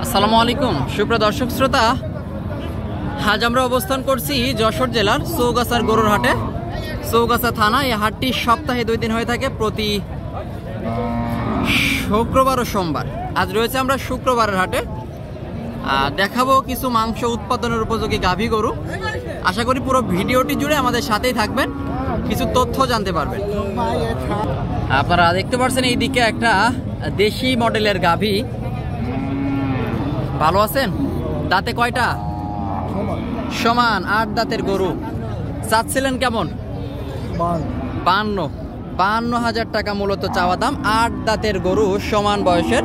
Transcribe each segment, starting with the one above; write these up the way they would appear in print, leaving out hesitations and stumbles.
আসসালামু আলাইকুম সুপ্রিয় দর্শক শ্রোতা, আজ আমরা অবস্থান করছি যশোর জেলার চৌগাছার গরুর হাটে। চৌগাছা থানা। এই হাটটি সপ্তাহে 2 দিন হয়ে থাকে, প্রতি শুক্রবার ও সোমবার। আজ রয়েছে আমরা শুক্রবারের হাটে। দেখাবো কিছু মাংস উৎপাদনের উপযোগী গাভী গরু। আশা করি পুরো ভিডিওটি জুড়ে আমাদের সাথেই থাকবেন, কিছু তথ্য জানতে পারবেন। আপনারা দেখতে পাচ্ছেন এইদিকে একটা দেশি মডেলের গাভী। ভালো আছেন? দাঁতে কয়টা? সমান 8 দাঁতের গরু। চাচ্ছিলেন কেমন? 52,000 টাকা মূলত চাওয়া দাম। 8 দাঁতের গরু, সমান বয়সের।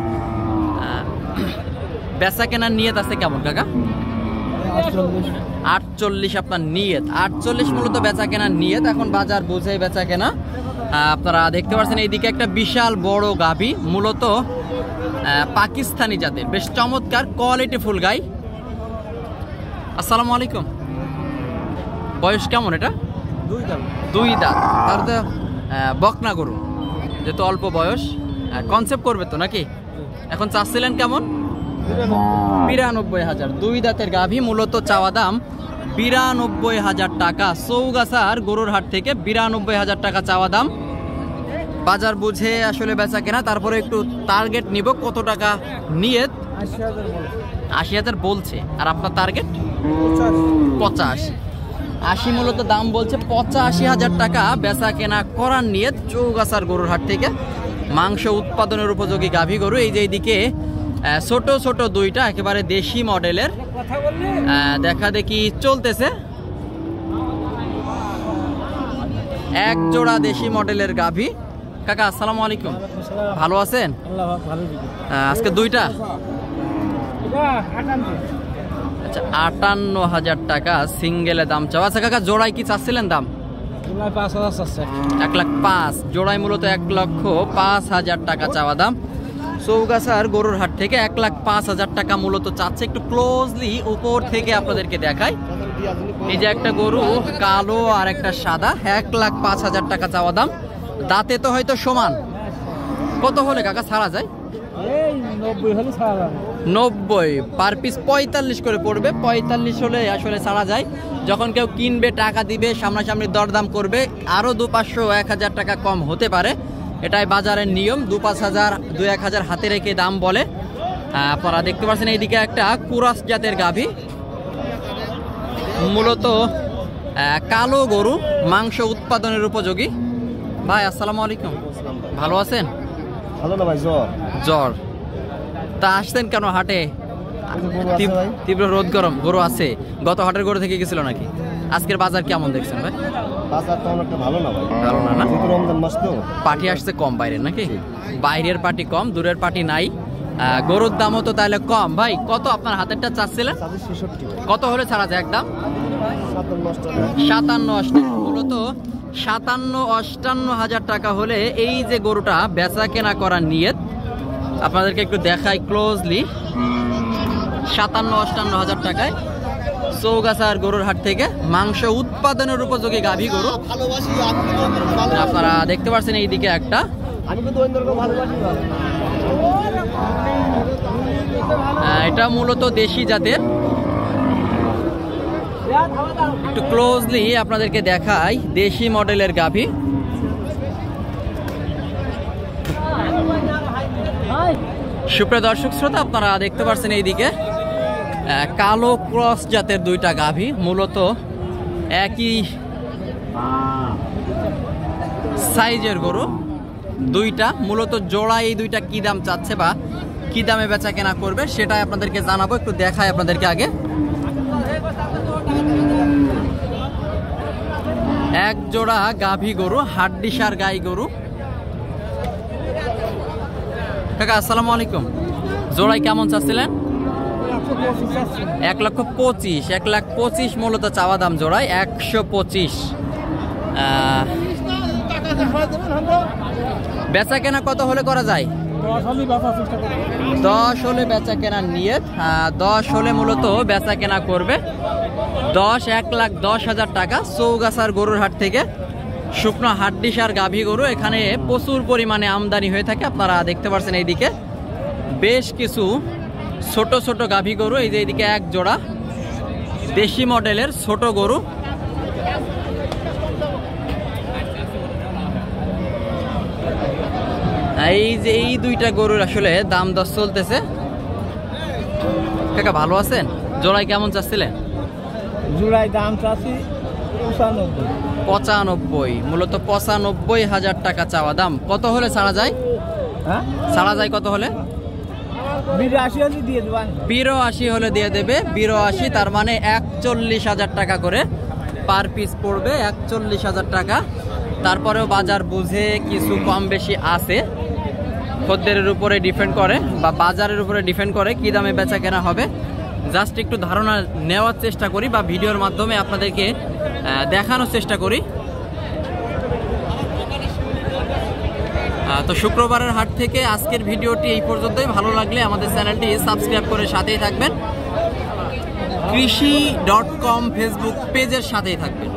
বেচা কেনার নিয়ত আছে কেমন কাকা? 48 আপনার নিয়ত। 48 মূলত বেচা কেনার নিয়ত। এখন বাজার বুঝে বেচা কেনা। আপনারা দেখতে পাচ্ছেন এইদিকে একটা বিশাল বড় গাভী, মূলত পাকিস্তানি জাতের, বেশ চমৎকার কোয়ালিটি ফুল গাই। আসসালামু আলাইকুম। বয়স কেমন এটা? 2 দাঁত। তার তো বকনা গরু, যেহেতু অল্প বয়স, কনসেপ্ট করবে তো নাকি? এখন চাচ্ছিলেন কেমন? 92,000। 2 দাঁতের গাভী, মূলত চাওয়া দাম 92,000 টাকা। চৌগাছার গরুর হাট থেকে 92,000 টাকা চাওয়া দাম। বাজার বুঝে আসলে বেচা কেনা। তারপরে একটু টার্গেট নিব, কত টাকা নিয়ত? 80,000 বলছে। আর আপনার টার্গেট? 85। 80 মূলত দাম বলছে। 85,000 টাকা বেচা কেনা করার নিয়ত চৌগাছার গরুর হাট থেকে। মাংস উৎপাদনের উপযোগী গাভী গরু। এই যে এইদিকে ছোট ছোট 2টা একেবারে দেশি মডেলের দেখা দেখি চলতেছে। এক জোড়া দেশি মডেলের গাভী। কাকা আসসালামু আলাইকুম। ভালো আছেন? আজকে 2টা। আচ্ছা, 58,000 টাকা সিঙ্গেলে দাম চাওয়া। আচ্ছা কাকা, জোড়ায় কি চাচ্ছিলেন দাম? 1,05,000। জোড়ায় মূলত 1,05,000 টাকা চাওয়া দাম। চৌগাছার গরুর হাট থেকে 1,05,000 টাকা মূলত চাচ্ছে। একটু ক্লোজলি উপর থেকে আপনাদেরকে দেখাই। এই যে একটা গরু কালো আর একটা সাদা, 1,05,000 টাকা চাওয়া দাম। দাঁতে তো হয়তো সমান। কত হলে কাকা ছাড়া যায়? 90 পার পিস 45 করে পড়বে। 45 হলে আসলে ছাড়া যায়। যখন কেউ কিনবে, টাকা দিবে, সামনাসামনি দরদাম করবে, আরো 200-500-1,000 টাকা কম হতে পারে। এটাই বাজারের নিয়ম। 2-5,000 2-1,000 হাতে রেখে দাম বলে। আপনারা দেখতে পাচ্ছেন এইদিকে একটা কুরাস জাতের গাভী, মূলত কালো গরু, মাংস উৎপাদনের উপযোগী। ভাই আসসালামু আলাইকুম। ভালো আছেন? ভালো না ভাই, জ্বর। তা আসছেন কেন হাটে? তীব্র রোদ গরম, গরু আছে। গত হাটের গরু থেকে গেছিল নাকি? আজকের বাজার কেমন দেখছেন ভাই? বাজার তেমন একটা ভালো না ভাই। ভালো না? রমজান মাস তো পার্টি আসছে কম বাইরের নাকি? বাইরের পার্টি কম, দূরের পার্টি নাই। গরুর দামও তো তাহলে কম। ভাই কত আপনার হাতেরটা চাচ্ছিলেন? 66। কত হলে ছাড়া যায় একদম? 57-58। মূলত 57-58 টাকা হলে এই যে গরুটা বেচা কেনা করার নিয়ত। আপনাদেরকে একটু দেখাই ক্লোজলি। 57-58 টাকায় চৌগাছার গরুর হাট থেকে মাংস উৎপাদনের উপযোগী গাভী গরু। আপনারা দেখতে পাচ্ছেন এইদিকে একটা, এটা মূলত দেশি জাতের। একটু ক্লোজলি আপনাদেরকে দেখাই, দেশি মডেলের গাভী। সুপ্রিয় দর্শক শ্রোতা, আপনারা দেখতে পাচ্ছেন এইদিকে কালো ক্রস জাতের 2টা গাভী, মূলত একই সাইজের গরু 2টা। মূলত জোড়া এই 2টা কি দাম চাচ্ছে বা কি দামে বেচা কেনা করবে সেটাই আপনাদেরকে জানাবো। একটু দেখাই আপনাদেরকে আগে। এক জোড়া গাভী গরু, হাড্ডিসার গাই গরু। কাকা আসসালামু আলাইকুম। জোড়াই কেমন চাচ্ছিলেন? 1,25,000। 1,25,000 মূলত চাওয়া দাম জোড়ায়। 125। বেচা কেনা কত হলে করা যায়? 10 হলে বেচা কেনার নিয়ত। 10 হলে মূলত বেচা কেনা করবে। 1,10,000 টাকা চৌগাছার গরুর হাট থেকে। শুকনো হাড্ডিসার গাভী গরু। এখানে প্রচুর পরিমাণে আমদানি হয়ে থাকে। আপনারা দেখতে পাচ্ছেন এইদিকে বেশ কিছু ছোট ছোট গাভী গরু, এই যে এইদিকে এক জোড়া দেশি মডেলের ছোট গরু। এই যে এই দুইটা গরুর আসলে দাম দর চলতেছে। কাকা ভালো আছেন? জোড়ায় কেমন চাচ্ছিলেন? জোড়ায় দাম চাচ্ছি 95, মূলত 95,000 টাকা চাওয়া দাম। কত হলে ছাড়া যায়? হ্যাঁ, ছাড়া যায় কত হলে? 82 হলে দিয়ে দেবেন। 82 হলে দিয়ে দেবে। 82, তার মানে 41,000 টাকা করে পার পিস পড়বে, 41,000 টাকা। তারপরেও বাজার বুঝে কিছু কম বেশি আছে, খদ্দেরের উপরে ডিপেন্ড করে বা বাজারের উপরে ডিপেন্ড করে কি দামে বেচা কেনা হবে। জাস্ট একটু ধারণা নেওয়ার চেষ্টা করি বা ভিডিওর মাধ্যমে আপনাদেরকে দেখানোর চেষ্টা করি। তো শুক্রবারের হাট থেকে আজকের ভিডিওটি এই পর্যন্তই। ভালো লাগলে আমাদের চ্যানেলটি সাবস্ক্রাইব করে সাথেই থাকবেন। কৃষি.com ফেসবুক পেজের সাথেই থাকবেন।